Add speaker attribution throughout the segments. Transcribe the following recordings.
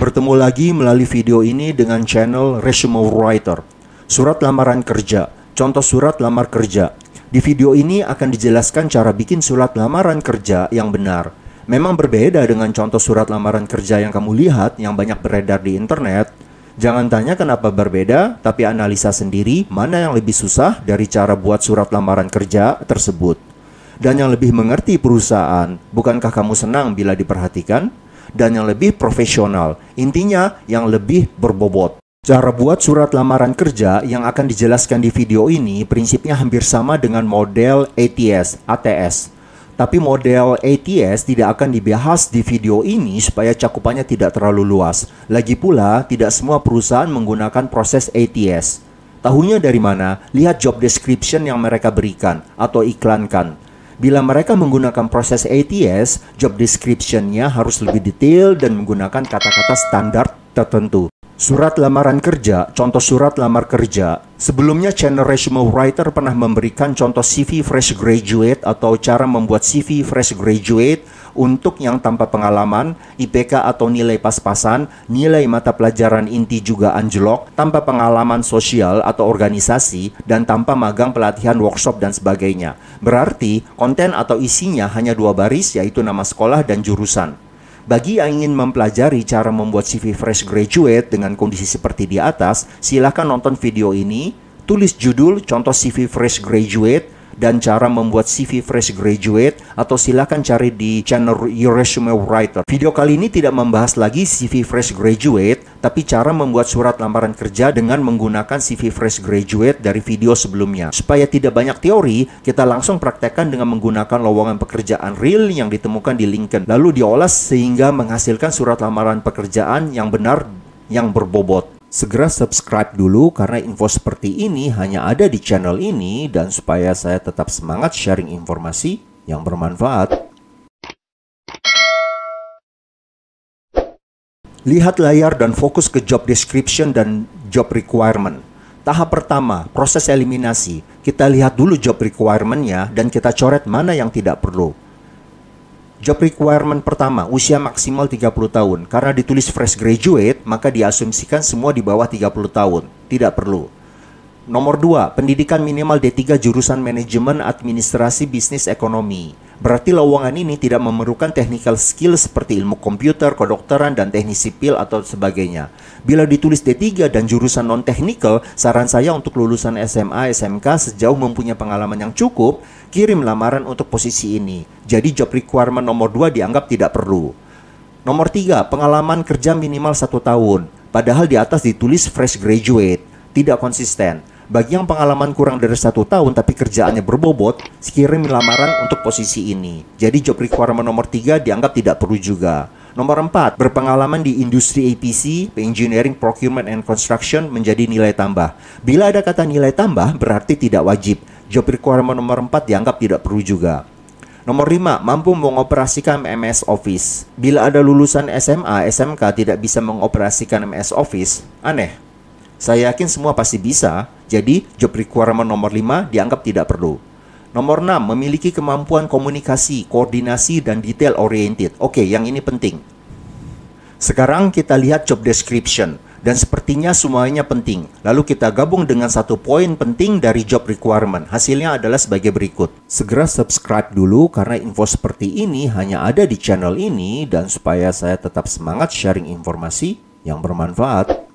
Speaker 1: Bertemu lagi melalui video ini dengan channel Resume Writer. Surat lamaran kerja, contoh surat lamar kerja. Di video ini akan dijelaskan cara bikin surat lamaran kerja yang benar. Memang berbeda dengan contoh surat lamaran kerja yang kamu lihat yang banyak beredar di internet. Jangan tanya kenapa berbeda, tapi analisa sendiri mana yang lebih susah dari cara buat surat lamaran kerja tersebut. Dan yang lebih mengerti perusahaan, bukankah kamu senang bila diperhatikan? Dan yang lebih profesional, intinya yang lebih berbobot. Cara buat surat lamaran kerja yang akan dijelaskan di video ini prinsipnya hampir sama dengan model ATS. Tapi model ATS tidak akan dibahas di video ini supaya cakupannya tidak terlalu luas. Lagi pula, tidak semua perusahaan menggunakan proses ATS. Tahunya dari mana? Lihat job description yang mereka berikan atau iklankan. Bila mereka menggunakan proses ATS, job description-nya harus lebih detail dan menggunakan kata-kata standar tertentu. Surat lamaran kerja, contoh surat lamar kerja. Sebelumnya channel Resume Writer pernah memberikan contoh CV Fresh Graduate atau cara membuat CV Fresh Graduate untuk yang tanpa pengalaman, IPK atau nilai pas-pasan, nilai mata pelajaran inti juga anjlok, tanpa pengalaman sosial atau organisasi, dan tanpa magang pelatihan workshop dan sebagainya. Berarti konten atau isinya hanya 2 baris, yaitu nama sekolah dan jurusan. Bagi yang ingin mempelajari cara membuat CV Fresh Graduate dengan kondisi seperti di atas, silahkan nonton video ini, tulis judul contoh CV Fresh Graduate dan cara membuat CV Fresh Graduate, atau silahkan cari di channel Your Resume Writer. Video kali ini tidak membahas lagi CV Fresh Graduate, tapi cara membuat surat lamaran kerja dengan menggunakan CV Fresh Graduate dari video sebelumnya. Supaya tidak banyak teori, kita langsung praktekkan dengan menggunakan lowongan pekerjaan real yang ditemukan di LinkedIn, lalu diolah sehingga menghasilkan surat lamaran pekerjaan yang benar, yang berbobot. Segera subscribe dulu karena info seperti ini hanya ada di channel ini, dan supaya saya tetap semangat sharing informasi yang bermanfaat. Lihat layar dan fokus ke job description dan job requirement. Tahap pertama, proses eliminasi. Kita lihat dulu job requirement-nya dan kita coret mana yang tidak perlu. Job requirement pertama, usia maksimal 30 tahun. Karena ditulis fresh graduate, maka diasumsikan semua di bawah 30 tahun. Tidak perlu. Nomor 2, pendidikan minimal D3 jurusan manajemen administrasi bisnis ekonomi. Berarti lowongan ini tidak memerlukan technical skill seperti ilmu komputer, kedokteran, dan teknik sipil atau sebagainya. Bila ditulis D3 dan jurusan non-technical, saran saya untuk lulusan SMA, SMK sejauh mempunyai pengalaman yang cukup, kirim lamaran untuk posisi ini. Jadi job requirement nomor 2 dianggap tidak perlu. Nomor 3, pengalaman kerja minimal 1 tahun. Padahal di atas ditulis fresh graduate. Tidak konsisten. Bagi yang pengalaman kurang dari 1 tahun tapi kerjaannya berbobot, kirim lamaran untuk posisi ini. Jadi job requirement nomor 3 dianggap tidak perlu juga. Nomor 4, berpengalaman di industri APC, engineering, procurement, and construction menjadi nilai tambah. Bila ada kata nilai tambah, berarti tidak wajib. Job requirement nomor 4 dianggap tidak perlu juga. Nomor 5, mampu mengoperasikan MS Office. Bila ada lulusan SMA, SMK tidak bisa mengoperasikan MS Office, aneh. Saya yakin semua pasti bisa, jadi job requirement nomor 5 dianggap tidak perlu. Nomor 6, memiliki kemampuan komunikasi, koordinasi, dan detail oriented. Oke, yang ini penting. Sekarang kita lihat job description, dan sepertinya semuanya penting. Lalu kita gabung dengan satu poin penting dari job requirement. Hasilnya adalah sebagai berikut. Segera subscribe dulu karena info seperti ini hanya ada di channel ini, dan supaya saya tetap semangat sharing informasi yang bermanfaat.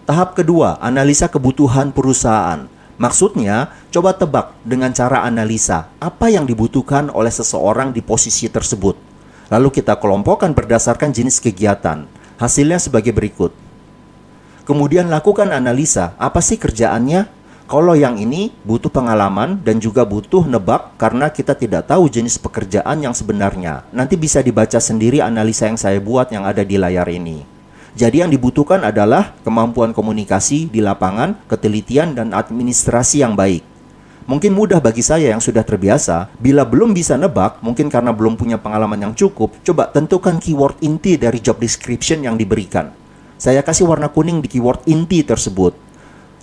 Speaker 1: Tahap kedua, analisa kebutuhan perusahaan. Maksudnya, coba tebak dengan cara analisa apa yang dibutuhkan oleh seseorang di posisi tersebut. Lalu kita kelompokkan berdasarkan jenis kegiatan. Hasilnya sebagai berikut. Kemudian lakukan analisa, apa sih kerjaannya? Kalau yang ini butuh pengalaman dan juga butuh nebak karena kita tidak tahu jenis pekerjaan yang sebenarnya. Nanti bisa dibaca sendiri analisa yang saya buat yang ada di layar ini. Jadi yang dibutuhkan adalah kemampuan komunikasi di lapangan, ketelitian, dan administrasi yang baik. Mungkin mudah bagi saya yang sudah terbiasa. Bila belum bisa nebak, mungkin karena belum punya pengalaman yang cukup, coba tentukan keyword inti dari job description yang diberikan. Saya kasih warna kuning di keyword inti tersebut.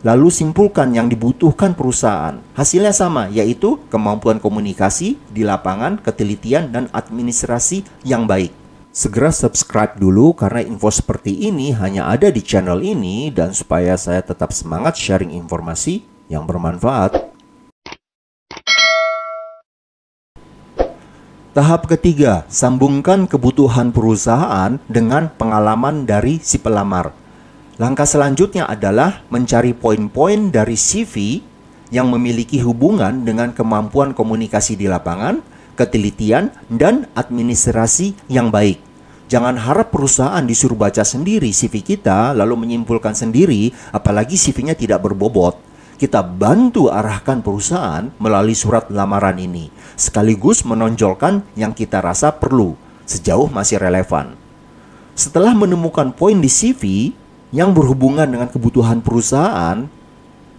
Speaker 1: lalu simpulkan yang dibutuhkan perusahaan. Hasilnya sama, yaitu kemampuan komunikasi di lapangan, ketelitian, dan administrasi yang baik. Segera subscribe dulu karena info seperti ini hanya ada di channel ini, dan supaya saya tetap semangat sharing informasi yang bermanfaat. Tahap ketiga, sambungkan kebutuhan perusahaan dengan pengalaman dari si pelamar. Langkah selanjutnya adalah mencari poin-poin dari CV yang memiliki hubungan dengan kemampuan komunikasi di lapangan, ketelitian, dan administrasi yang baik. Jangan harap perusahaan disuruh baca sendiri CV kita lalu menyimpulkan sendiri, apalagi CV-nya tidak berbobot. Kita bantu arahkan perusahaan melalui surat lamaran ini, sekaligus menonjolkan yang kita rasa perlu, sejauh masih relevan. Setelah menemukan poin di CV yang berhubungan dengan kebutuhan perusahaan,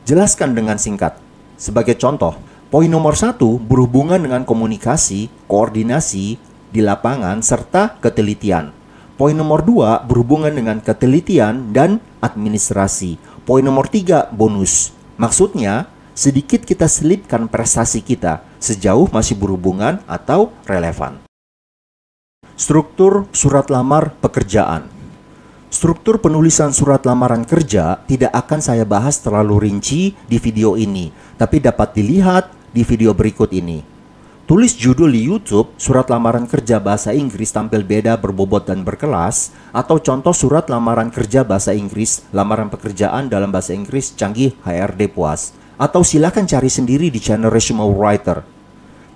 Speaker 1: jelaskan dengan singkat. Sebagai contoh, poin nomor 1 berhubungan dengan komunikasi, koordinasi di lapangan, serta ketelitian. Poin nomor 2 berhubungan dengan ketelitian dan administrasi. Poin nomor 3 bonus. Maksudnya, sedikit kita selipkan prestasi kita sejauh masih berhubungan atau relevan. Struktur surat lamar pekerjaan. Struktur penulisan surat lamaran kerja tidak akan saya bahas terlalu rinci di video ini, tapi dapat dilihat di video berikut ini. Tulis judul di YouTube, surat lamaran kerja bahasa Inggris tampil beda, berbobot, dan berkelas, atau contoh surat lamaran kerja bahasa Inggris, lamaran pekerjaan dalam bahasa Inggris canggih HRD puas. Atau silakan cari sendiri di channel Resume Writer.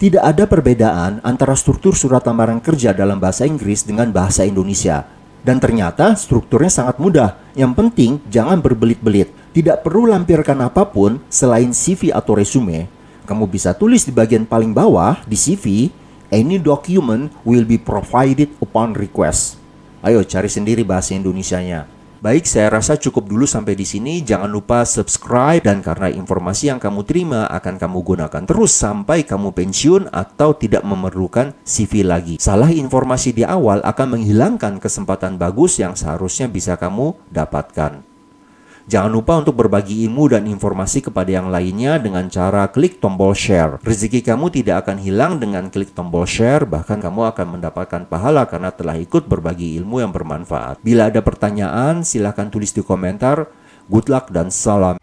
Speaker 1: Tidak ada perbedaan antara struktur surat lamaran kerja dalam bahasa Inggris dengan bahasa Indonesia. Dan ternyata strukturnya sangat mudah. Yang penting jangan berbelit-belit. Tidak perlu lampirkan apapun selain CV atau resume. Kamu bisa tulis di bagian paling bawah di CV, any document will be provided upon request. Ayo cari sendiri bahasa Indonesianya. Baik, saya rasa cukup dulu sampai di sini. Jangan lupa subscribe, dan karena informasi yang kamu terima akan kamu gunakan terus sampai kamu pensiun atau tidak memerlukan CV lagi. Salah informasi di awal akan menghilangkan kesempatan bagus yang seharusnya bisa kamu dapatkan. Jangan lupa untuk berbagi ilmu dan informasi kepada yang lainnya dengan cara klik tombol share. Rezeki kamu tidak akan hilang dengan klik tombol share, bahkan kamu akan mendapatkan pahala karena telah ikut berbagi ilmu yang bermanfaat. Bila ada pertanyaan, silahkan tulis di komentar. Good luck dan salam.